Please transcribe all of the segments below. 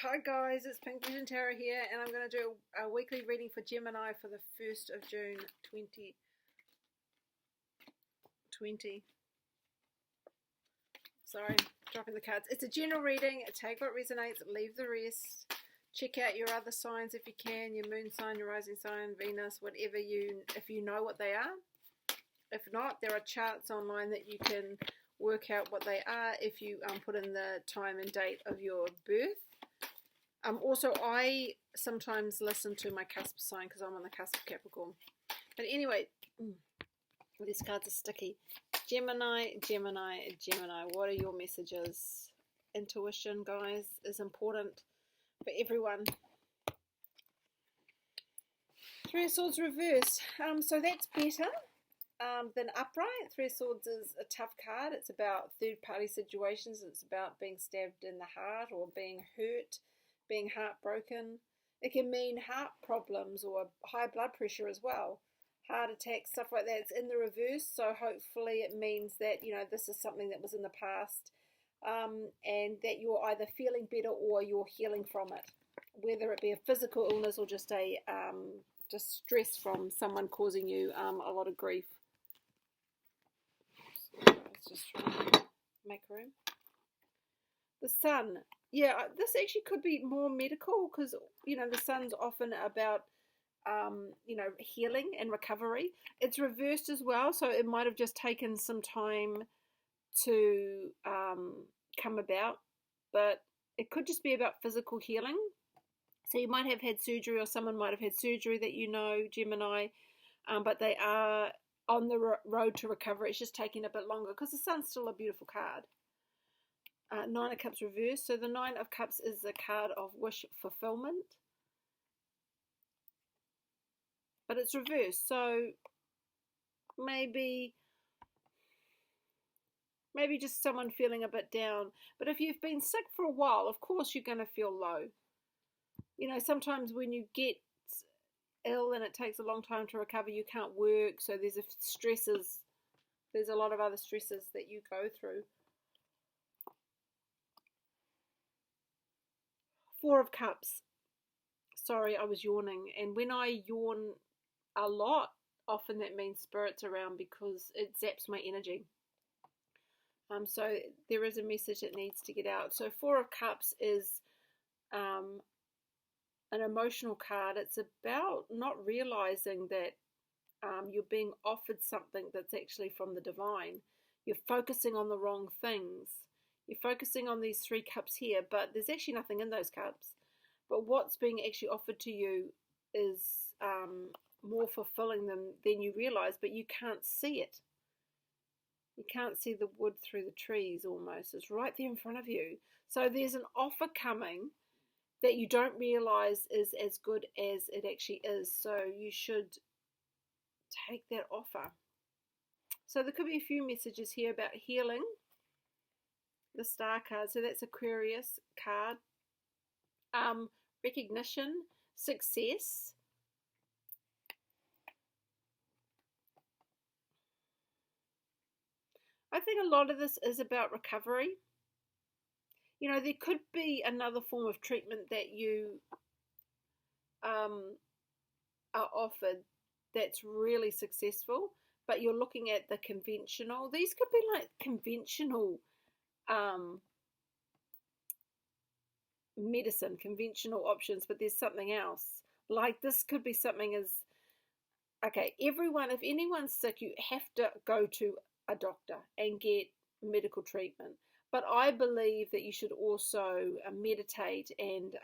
Hi guys, it's Pink Vision Tarot here, and I'm going to do a weekly reading for Gemini for the 1st of June 2020. Sorry, dropping the cards. It's a general reading. Take what resonates, leave the rest. Check out your other signs if you can, your moon sign, your rising sign, Venus, whatever if you know what they are. If not, there are charts online that you can work out what they are if you put in the time and date of your birth. Also, I sometimes listen to my cusp sign because I'm on the cusp of Capricorn. But anyway, these cards are sticky. Gemini, Gemini, Gemini. What are your messages? Intuition, guys, is important for everyone. Three of Swords reverse. So that's better than upright. Three of Swords is a tough card. It's about third-party situations. It's about being stabbed in the heart or being hurt, being heartbroken. It can mean heart problems or high blood pressure as well. Heart attacks, stuff like that. It's in the reverse, so hopefully it means that, you know, this is something that was in the past, and that you're either feeling better or you're healing from it, whether it be a physical illness or just a just stress from someone causing you a lot of grief. So let's just try and make room. The Sun. Yeah, this actually could be more medical because, you know, the Sun's often about, you know, healing and recovery. It's reversed as well, so it might have just taken some time to come about, but it could just be about physical healing. So you might have had surgery, or someone might have had surgery that you know, Gemini, but they are on the road to recovery. It's just taking a bit longer because the Sun's still a beautiful card. Nine of Cups reversed. So the Nine of Cups is a card of wish fulfillment, but it's reversed. So maybe just someone feeling a bit down. But if you've been sick for a while, of course you're going to feel low. You know, sometimes when you get ill and it takes a long time to recover, you can't work. So there's stresses. There's a lot of other stresses that you go through. Four of Cups. Sorry, I was yawning. And when I yawn a lot, often that means Spirit's around because it zaps my energy. So there is a message that needs to get out. So Four of Cups is an emotional card. It's about not realizing that you're being offered something that's actually from the divine. You're focusing on the wrong things. You're focusing on these three cups here, but there's actually nothing in those cups. But what's being actually offered to you is more fulfilling than you realize, but you can't see it. You can't see the wood through the trees almost. It's right there in front of you. So there's an offer coming that you don't realize is as good as it actually is. So you should take that offer. So there could be a few messages here about healing. The Star card, so that's Aquarius card. Recognition, success. I think a lot of this is about recovery. You know, there could be another form of treatment that you are offered that's really successful, but you're looking at the conventional. These could be like conventional medicine, conventional options, but there's something else. Like this could be something as, okay, if anyone's sick, you have to go to a doctor and get medical treatment. But I believe that you should also meditate and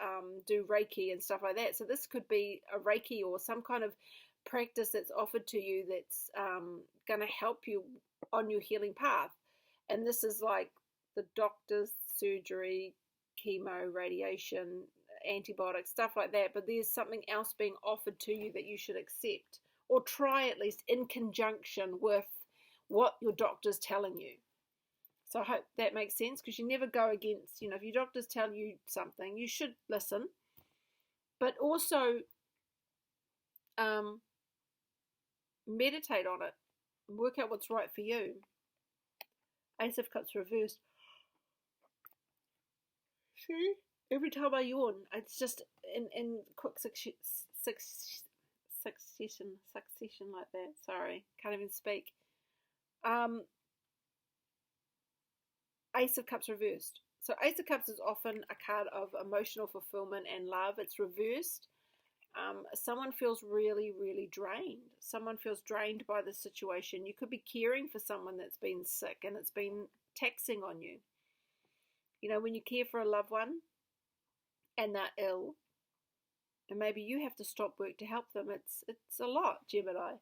do Reiki and stuff like that. So this could be a Reiki or some kind of practice that's offered to you that's going to help you on your healing path. And this is like the doctor's surgery, chemo, radiation, antibiotics, stuff like that. But there's something else being offered to you that you should accept or try at least in conjunction with what your doctor's telling you. So I hope that makes sense, because you never go against, you know, if your doctors tell you something, you should listen. But also meditate on it. Work out what's right for you. Ace of Cups reversed. See? Every time I yawn, it's just in quick succession like that. Sorry, can't even speak. Um, Ace of Cups reversed. So Ace of Cups is often a card of emotional fulfillment and love. It's reversed. Someone feels really, really drained. Someone feels drained by the situation. You could be caring for someone that's been sick and it's been taxing on you. You know, when you care for a loved one and they're ill, and maybe you have to stop work to help them, it's a lot, Gemini.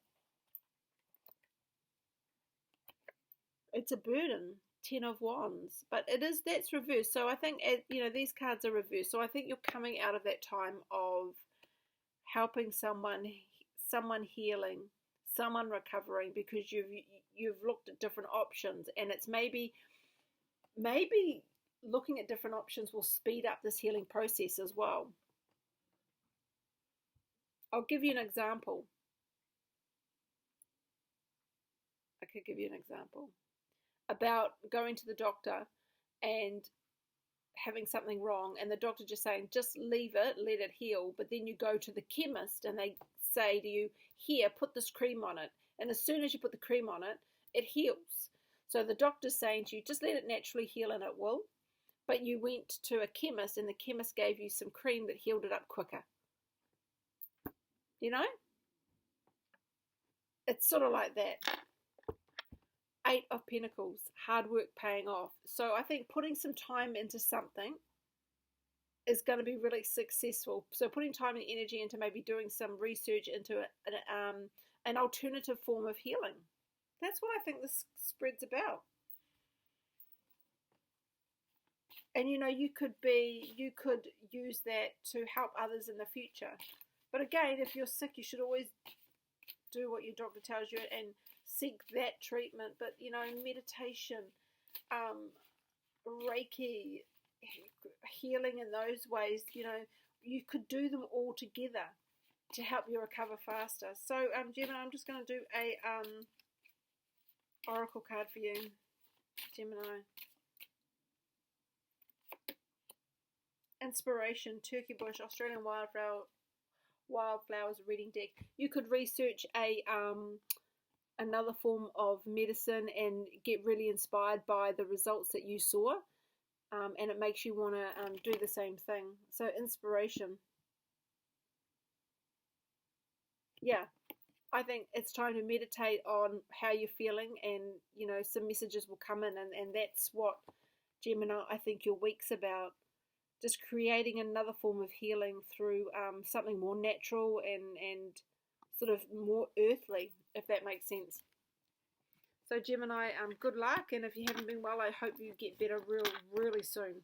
It's a burden. 10 of Wands, but that's reversed. So I think these cards are reversed. So I think you're coming out of that time of helping someone healing, someone recovering, because you've looked at different options, and it's maybe looking at different options will speed up this healing process as well. I'll give you an example. I could give you an example about going to the doctor and having something wrong, and the doctor just saying, just leave it, let it heal. But then you go to the chemist and they say to you, here, put this cream on it. And as soon as you put the cream on it, it heals. So the doctor's saying to you, just let it naturally heal and it will. But you went to a chemist and the chemist gave you some cream that healed it up quicker. You know? It's sort of like that. 8 of Pentacles, hard work paying off. So I think putting some time into something is going to be really successful. So putting time and energy into maybe doing some research into an alternative form of healing. That's what I think this spread's about. And you could use that to help others in the future. But again, if you're sick, you should always do what your doctor tells you and seek that treatment. But meditation, Reiki, healing in those ways, you could do them all together to help you recover faster. So Gemini, I'm just going to do a oracle card for you, Gemini. Inspiration, Turkey Bush, Australian wildflowers reading deck. You could research another form of medicine and get really inspired by the results that you saw, and it makes you want to do the same thing. So inspiration. Yeah, I think it's time to meditate on how you're feeling, and some messages will come in, and that's what, Gemini, I think your week's about. Just creating another form of healing through something more natural and sort of more earthly, if that makes sense. So Gemini, good luck, and if you haven't been well, I hope you get better really soon.